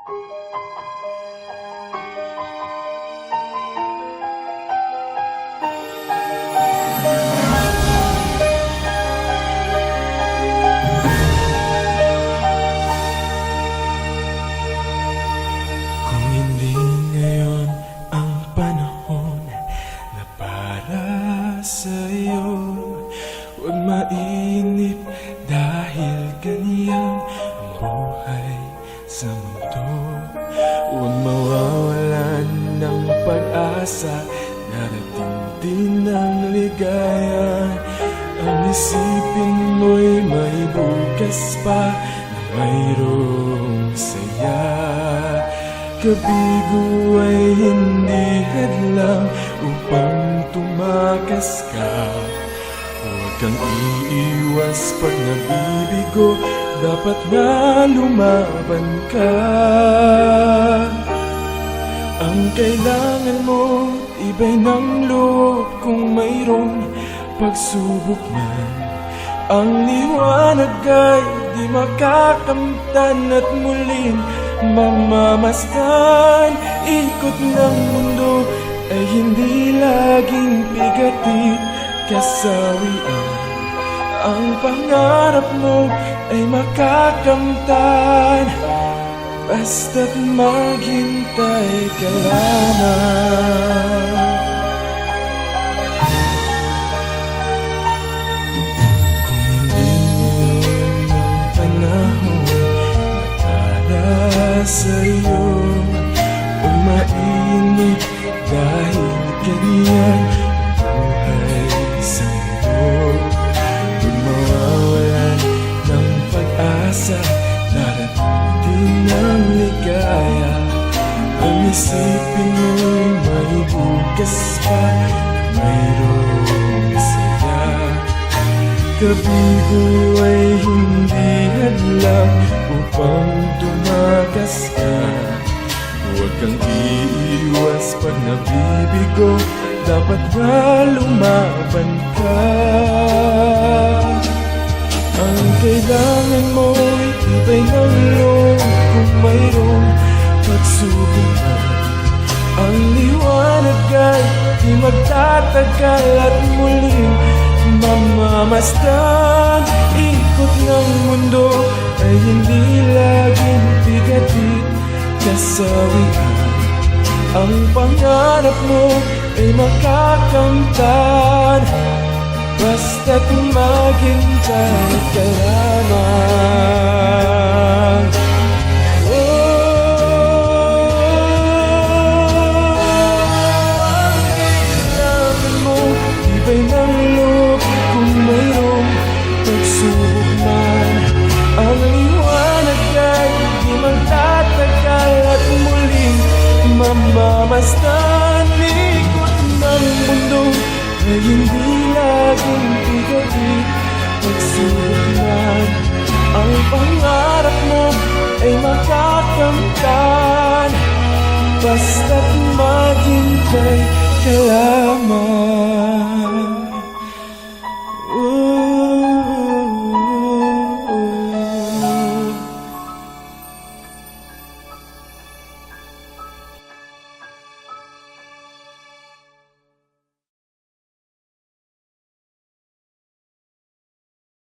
Kung hindi ngayon ang panahon na para sa'yo, huwag mainip dahil ganyan ang buhay sa mundo. Huwag mawawalan ng pag-asa, darating din ang ligaya. Ang isipin mo'y may bukas pa na mayroong saya. Kabigo ay hindi hadlang upang tumakas ka. Huwag kang iiwas pag nabibigo, dapat na lumaban ka. Ang kailangan mo, iba'y ng loob kung mayroong pagsubok man. Ang liwanag ay di makakamtan at muling mamamasdan. Ikot ng mundo ay hindi laging bigatit kasawian. Ang pangarap mo ay makakamtan, basta't maghintay ka lamang. Kung hindi ngayon ang panahon na para sa'yo, huwag mainip dahil ganyan ang buhay sa mundo. Huwag mawawalan ng pag-asa, darating ang ligaya. Ang isipin mo'y may bukas pa, mayroong saya. Kabigo ay hindi hadlang upang tumakas ka. Huwag kang iiwas pag nabibigo, dapat na lumaban ka. Ang kailangan mo'y iba'y ng loob kung mayroong pagsubok. Ang liwanag ay di magtatagal at muling mamamasdan. Ikot ng mundo ay hindi laging bigatit kasawian. Ang pangarap mo ay makakamtan, basta't maghintay ka lamang. Ang kailangan mo, iba'y ng loob kung mayroong pagsubok man. Ang liwanag ay di magtatagal at muling mamamasdan. Ikot ng mundo ay hindi laging bigatit pagsubok man. Ang pangarap mo ay makakamtan, basta't maghintay ka lamang.